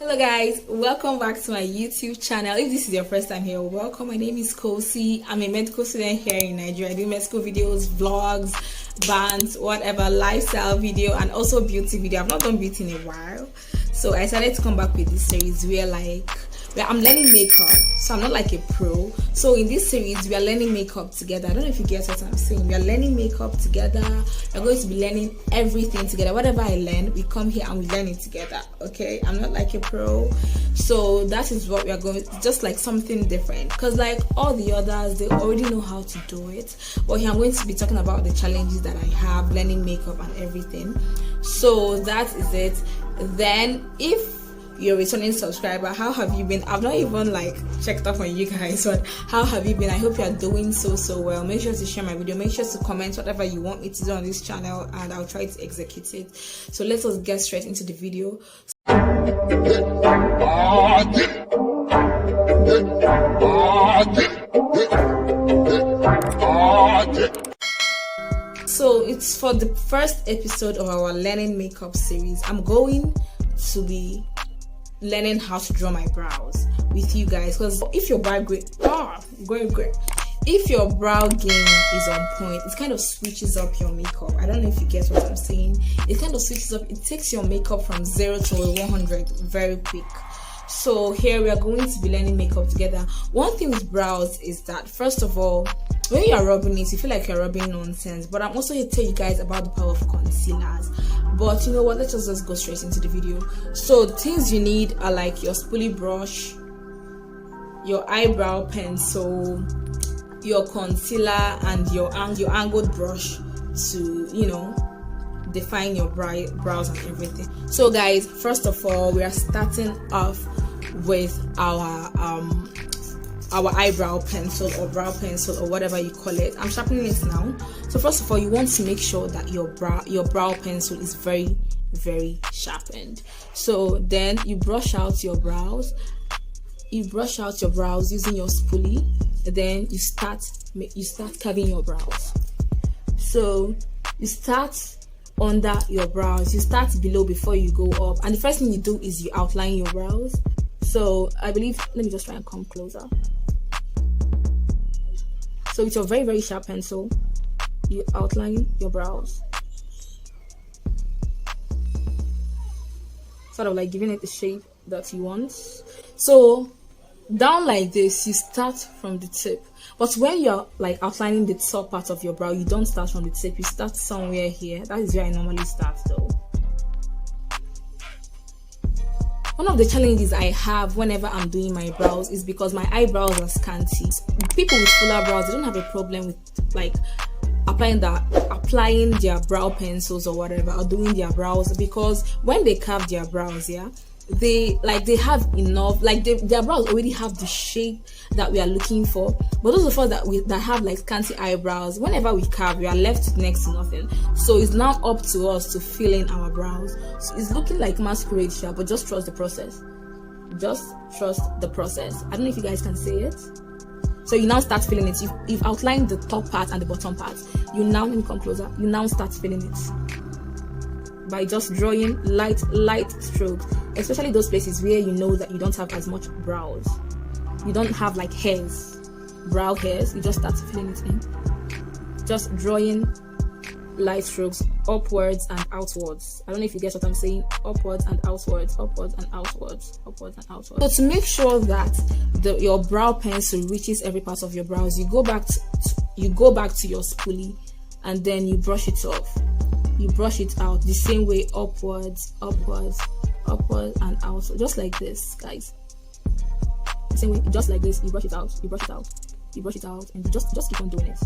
Hello guys, welcome back to my YouTube channel. If this is your first time here, welcome. My name is Kosi. I'm a medical student here in Nigeria. I do medical videos, vlogs, bands, whatever, lifestyle video, and also beauty video. I've not done beauty in a while, so I decided to come back with this series where I'm learning makeup. So I'm not like a pro. So in this series, we are learning makeup together. I don't know if you get what I'm saying. We are learning makeup together. We're going to be learning everything together. Whatever I learn, we come here and we learn it together. Okay, I'm not like a pro. So that is what we are going, just like something different. Because like all the others, they already know how to do it. But here I'm going to be talking about the challenges that I have learning makeup and everything. So that is it. Then if you're a returning subscriber, how have you been? I've not even like checked up on you guys, but how have you been? I hope you are doing so well. Make sure to share my video, make sure to comment whatever you want me to do on this channel, and I'll try to execute it. So let us get straight into the video. So it's for the first episode of our learning makeup series. I'm going to be learning how to draw my brows with you guys, because if your brow if your brow game is on point, it kind of switches up your makeup. I don't know if you get what I'm saying. It kind of switches up, it takes your makeup from 0 to 100 very quick. So here we are going to be learning makeup together. One thing with brows is that, first of all, when you are rubbing it, you feel like you're rubbing nonsense. But I'm also here to tell you guys about the power of concealers. But you know what, let's just go straight into the video. So the things you need are like your spoolie brush, your eyebrow pencil, your concealer, and your angled brush to, you know, define your brows and everything. So guys, first of all, we are starting off with our eyebrow pencil or brow pencil or whatever you call it. I'm sharpening it now. So first of all, you want to make sure that your brow pencil is very sharpened. So then you brush out your brows. You brush out your brows using your spoolie. Then you start carving your brows. So you start under your brows. You start below before you go up. And the first thing you do is you outline your brows. So I believe, let me just try and come closer. So with your very sharp pencil, you outline your brows, sort of like giving it the shape that you want. So down like this, you start from the tip. But when you're like outlining the top part of your brow, you don't start from the tip, you start somewhere here. That is where I normally start though. One of the challenges I have whenever I'm doing my brows is because my eyebrows are scanty. People with fuller brows, they don't have a problem with like applying their brow pencils or whatever, or doing their brows, because when they carve their brows, they have enough, like their brows already have the shape that we are looking for. But those of us that have like scanty eyebrows, whenever we carve, we are left with next to nothing. So it's now up to us to fill in our brows. So it's looking like masquerade shop, but just trust the process. Just trust the process. I don't know if you guys can say it. So you now start filling it. You've outlined the top part and the bottom part. You now, let me come closer. You now start filling it by just drawing light strokes, especially those places where you know that you don't have as much brows, you don't have like brow hairs. You just start filling it in, just drawing light strokes upwards and outwards. I don't know if you get what I'm saying. Upwards and outwards, upwards and outwards, upwards and outwards. So to make sure that your brow pencil reaches every part of your brows, you go back to your spoolie and then you brush it off. You brush it out the same way, upwards and out, just like this, guys. The same way, just like this. You brush it out, you brush it out, you brush it out, and you just keep on doing it.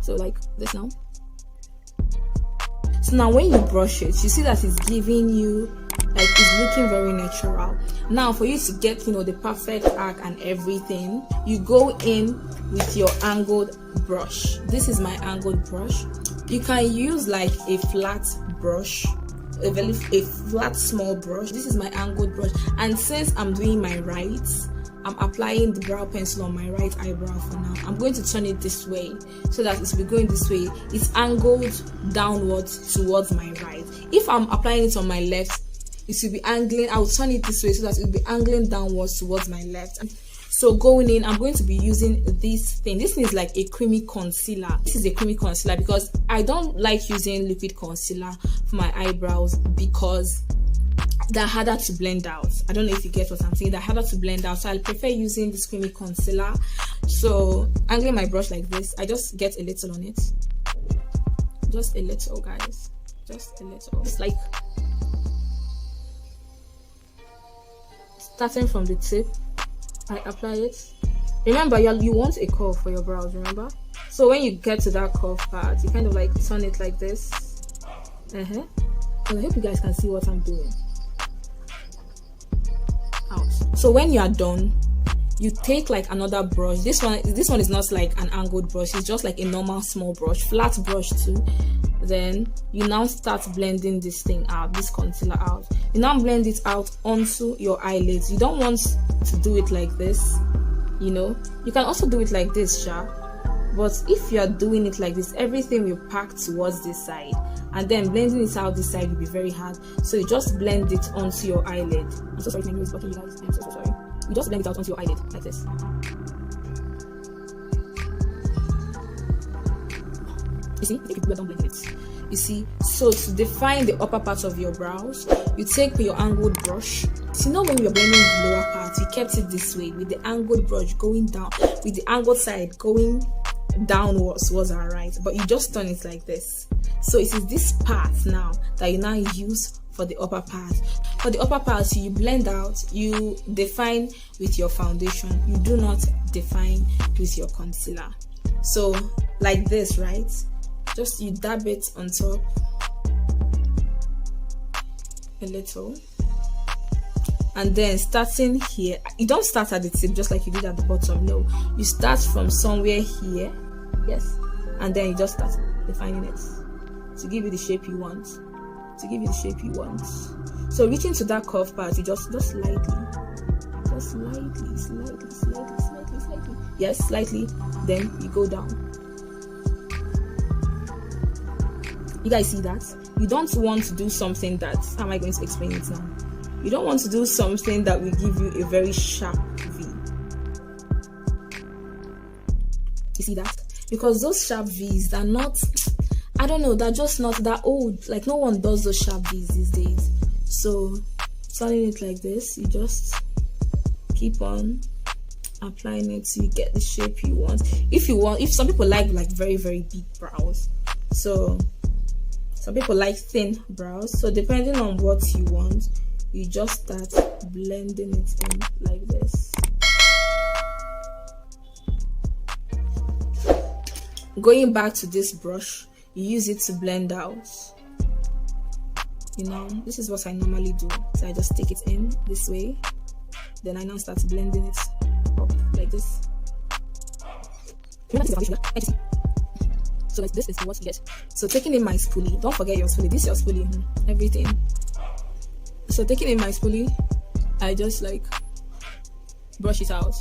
So like this now. So now when you brush it, you see that it's giving you, like, it's looking very natural. Now for you to get, you know, the perfect arc and everything, you go in with your angled brush. This is my angled brush. You can use like a flat brush, a flat small brush. This is my angled brush, and since I'm doing my right, I'm applying the brow pencil on my right eyebrow for now. I'm going to turn it this way so that it will be going this way. It's angled downwards towards my right. If I'm applying it on my left, it will be angling. I'll turn it this way so that it will be angling downwards towards my left. So going in, I'm going to be using this thing. This thing is like a creamy concealer. This is a creamy concealer because I don't like using liquid concealer for my eyebrows because they're harder to blend out. I don't know if you get what I'm saying. They're harder to blend out, so I prefer using this creamy concealer. So angling my brush like this, I just get a little on it. Just a little, guys. Just a little. It's like starting from the tip, I apply it. Remember, you want a curve for your brows, remember? So when you get to that curve part, you kind of like turn it like this. And I hope you guys can see what I'm doing. Out. So when you are done, you take like another brush. This one is not like an angled brush, it's just like a normal small brush, flat brush too. Then you now start blending this thing out, this concealer out. You now blend it out onto your eyelids. You don't want to do it like this, you know. You can also do it like this, but if you are doing it like this, everything will pack towards this side, and then blending it out this side will be very hard. So you just blend it onto your eyelid. I'm so sorry, my nose is blocking you guys. I'm so sorry. You just blend it out onto your eyelid like this. You see, if you don't blend it. You see, so to define the upper part of your brows, you take your angled brush. So you know when you're blending the lower part, we kept it this way with the angled brush going down, with the angled side going downwards towards our right, but you just turn it like this. So it is this part now that you now use for the upper part. For the upper part, you blend out, you define with your foundation. You do not define with your concealer. So like this, right? Just you dab it on top a little, and then starting here, you don't start at the tip just like you did at the bottom. No, you start from somewhere here, yes, and then you just start defining it to give you the shape you want. So reaching to that curve part, you just slightly, yes, slightly, then you go down. You guys see that? You don't want to do something that, how am I going to explain it now? You don't want to do something that will give you a very sharp V. You see that? Because those sharp V's are not, I don't know, they're just not that old. Like no one does those sharp V's these days. So turning it like this, you just keep on applying it till you get the shape you want. If some people like very, very big brows. So some people like thin brows, so depending on what you want, you just start blending it in like this. Going back to this brush, you use it to blend out. You know, this is what I normally do. So I just take it in this way, then I now start blending it up like this. So like this is what you get. So taking in my spoolie, don't forget your spoolie. This is your spoolie, everything. So taking in my spoolie, I just like brush it out.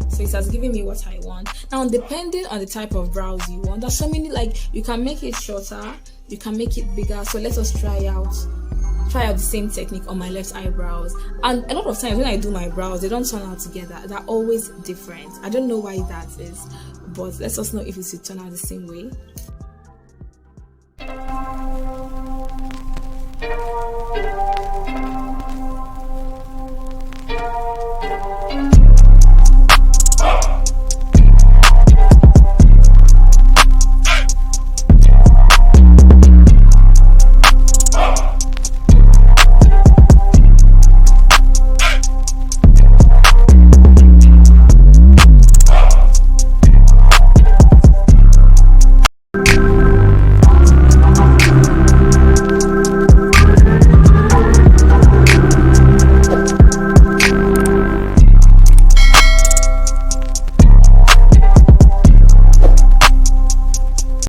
So it has given me what I want. Now depending on the type of brows you want, there's so many, like you can make it shorter, you can make it bigger. So let us try out the same technique on my left eyebrows. And a lot of times when I do my brows, they don't turn out together. They're always different. I don't know why that is, but let us know if it will turn out the same way.